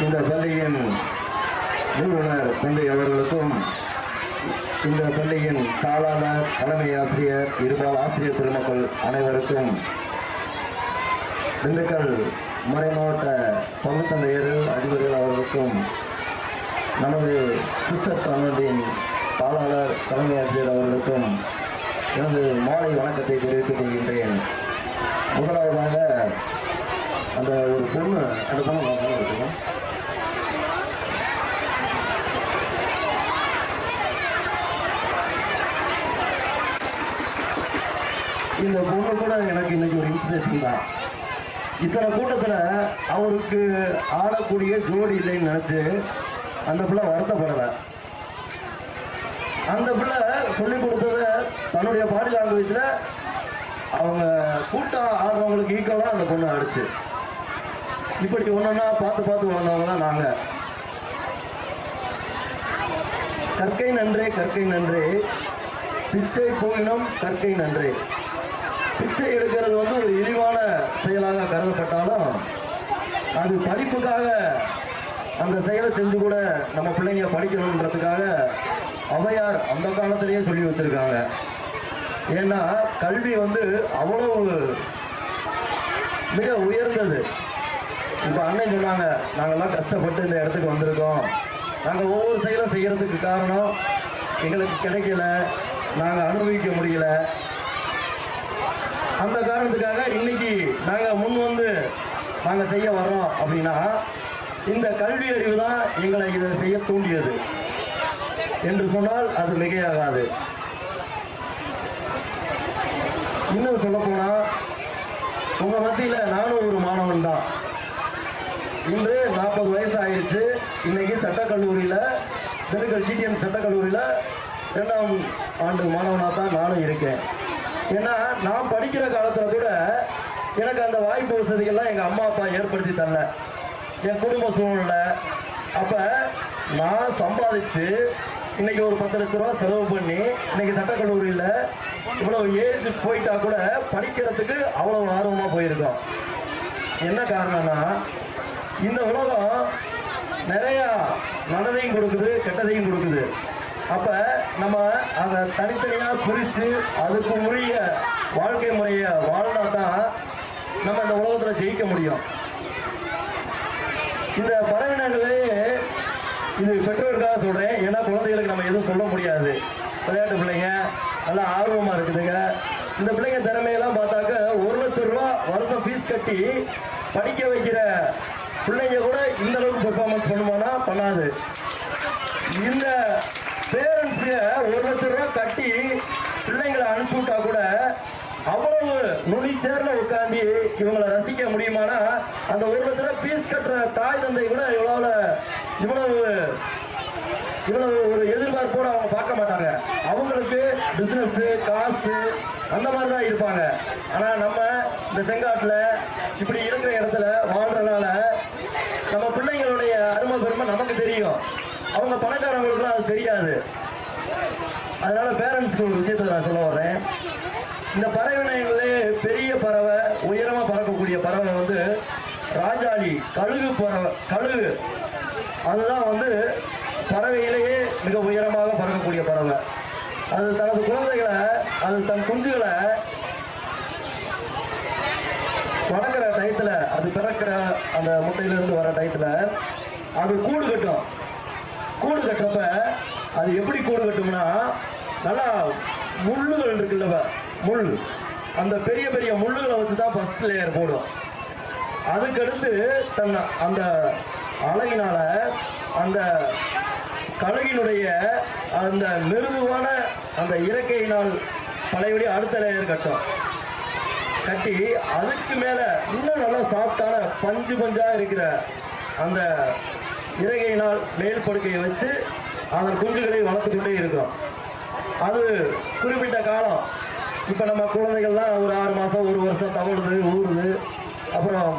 இந்த பள்ளியின் நிறுவனர் தந்தை அவர்களுக்கும், இந்த பள்ளியின் தாளாளர், தலைமை ஆசிரியர், இருபால் ஆசிரியர் பெருமக்கள் அனைவருக்கும், திண்டுக்கல் மறைமாவட்ட பங்குத்தந்தையர்கள், அதிபர்கள் அவர்களுக்கும், நமது சிஸ்டர் கான்வென்ட்டின் தாளாளர், தலைமை ஆசிரியர் அவர்களுக்கும் எனது மாலை வணக்கத்தை தெரிவித்துக் கொள்கின்றேன். முதலாவதாக அந்த ஒரு பொண்ணு இருக்கணும். இந்த பொண்ணு கூட எனக்கு இன்னைக்கு ஒரு இன்ஸ்பிரேஷன் தான். இத்தனை கூட்டத்தில் அவருக்கு ஆடக்கூடிய ஜோடி இல்லைன்னு நினச்சி அந்த பிள்ளை வருத்தப்படலை. அந்த பிள்ளை சொல்லிக் கொடுத்தத தன்னுடைய பாடி லாங்குவேஜில் அவங்க கூட்டம் ஆடுறவங்களுக்கு ஈக்குவலாக அந்த பொண்ணு ஆடிச்சு. இப்படி ஒன்றா பார்த்து வளர்ந்தவங்க தான் நாங்கள். கற்கை நன்றே கற்கை நன்றே, பிச்சை போயினும் கற்கை நன்றே. பிச்சை எடுக்கிறது வந்து ஒரு இழிவான செயலாக கருதப்பட்டாலும் அது படிப்புக்காக அந்த செயலை செஞ்சு கூட நம்ம பிள்ளைங்க படிக்கணுன்றதுக்காக ஔவையார் அந்த காலத்திலேயே சொல்லி வச்சிருக்காங்க. ஏன்னா கல்வி வந்து அவ்வளவு மிக உயர்ந்தது. இப்போ அண்ணன் சொன்னாங்க, நாங்கள்லாம் கஷ்டப்பட்டு இந்த இடத்துக்கு வந்திருக்கோம், நாங்கள் ஒவ்வொரு செயலும் செய்கிறதுக்கு காரணம் எங்களுக்கு கிடைக்கல, நாங்கள் அனுபவிக்க முடியல. அந்த காரணத்துக்காக இன்னைக்கு நாங்கள் முன் வந்து நாங்கள் செய்ய வர்றோம் அப்படின்னா இந்த கல்வி அறிவு தான் எங்களை இதை செய்ய தூண்டியது என்று சொன்னால் அது மிகையாகாது. இன்னும் சொல்ல போனால் உங்கள் மத்தியில் நானும் ஒரு மாணவன் தான். இன்று 40 வயசு ஆயிடுச்சு. இன்னைக்கு சட்டக்கல்லூரியில், திண்டுக்கல் GTN சட்டக்கல்லூரியில் 2ஆம் ஆண்டு மாணவனாக தான் நானும் இருக்கேன். ஏன்னா நான் படிக்கிற காலத்தில் கூட எனக்கு அந்த வாய்ப்பு வசதிகள்லாம் எங்கள் அம்மா அப்பா ஏற்படுத்தி தரல, என் குடும்ப சூழ்நிலை. அப்போ நான் சம்பாதிச்சு இன்னைக்கு ஒரு 10 லட்ச ரூபா செலவு பண்ணி இன்னைக்கு சட்டக்கல்லூரியில் இவ்வளோ ஏஜ் போயிட்டா கூட படிக்கிறதுக்கு அவ்வளோ ஆர்வமாக போயிருக்கோம். என்ன காரணம்னா இந்த உலகம் நிறையா நல்லதையும் கொடுக்குது, கெட்டதையும் கொடுக்குது. அப்போ நம்ம அதை தனித்தனியாக பிரித்து அதுக்கு உரிய வாழ்க்கை முறையை வாழ்ந்தா தான் நம்ம இந்த உலகத்தில் ஜெயிக்க முடியும். இந்த பறவைகளே இது பெற்றோருக்காக சொல்கிறேன். ஏன்னா குழந்தைகளுக்கு நம்ம எதுவும் சொல்ல முடியாது. விளையாட்டு பிள்ளைங்க நல்லா ஆர்வமாக இருக்குதுங்க. இந்த பிள்ளைங்க திறமையெல்லாம் பார்த்தாக்க 1 லட்ச ரூபா வருஷம் ஃபீஸ் கட்டி படிக்க வைக்கிற பிள்ளைங்க கூட இந்த அளவுக்கு பெர்ஃபார்மன்ஸ் பண்ணுமானா பண்ணாது. இந்த பேரண்ட்ஸு 1 லட்ச ரூபா கட்டி பிள்ளைங்களை அனுப்பிச்சு விட்டா கூட அவ்வளவு நுனிச்சேரில் உட்காந்து இவங்களை ரசிக்க முடியுமானா அந்த 1 லட்ச ரூபா ஃபீஸ் கட்டுற தாய் தந்தை கூட இவ்வளவு ஒரு எதிர்பார்ப்போடு அவங்க பார்க்க மாட்டாங்க. அவங்களுக்கு பிஸ்னஸ்ஸு, காசு அந்த மாதிரி தான் இருப்பாங்க. ஆனால் நம்ம இந்த செங்காட்டில் இப்படி இருக்கிற இடத்துல வாழ்றதுனால நம்ம பிள்ளைங்களுடைய அருமை பெருமை நமக்கு தெரியும். அவங்க பணக்காரங்களுக்குலாம் அது தெரியாது. அதனால பேரண்ட்ஸ்க்கு ஒரு விஷயத்தை நான் சொல்ல வர்றேன். இந்த பறவைகளே பெரிய பறவை, உயரமாக பறக்கக்கூடிய பறவை வந்து ராஜாளி கழுகு பறவை. கழுகு அதுதான் வந்து பறவையிலேயே மிக உயரமாக பறக்கக்கூடிய பறவை. அது தனது குழந்தைகளை, அது தன் குஞ்சுகளை வளர்க்குற டயத்தில், அது பிறக்கிற அந்த முட்டையிலிருந்து வர டயத்தில் அது கூடு கட்டும். கூடு கட்டுறப்ப அது எப்படி கூடு கட்டும்னா, நல்லா முள்ளுகள் இருக்குல்ல, முள், அந்த பெரிய பெரிய முள்ளுகளை வச்சு தான் ஃபர்ஸ்ட் லேயர் போடும். அதுக்கடுத்து தன் அந்த அழகினால அந்த கழுகினுடைய அந்த மிருதுவான அந்த இறக்கையினால் பழையபடி அடுத்த லேயர் கட்டும். கட்டி அதுக்கு மேலே இன்னும் நல்லா சாஃப்டான பஞ்சாக இருக்கிற அந்த இறகையினால் மேல் படுக்கையை வச்சு அதன் குஞ்சுகளை வளர்த்து கொண்டே இருக்கும். அது குறிப்பிட்ட காலம். இப்போ நம்ம குழந்தைகள்லாம் ஒரு 6 மாதம் 1 வருஷம் தவழுது, ஊறுது, அப்புறம்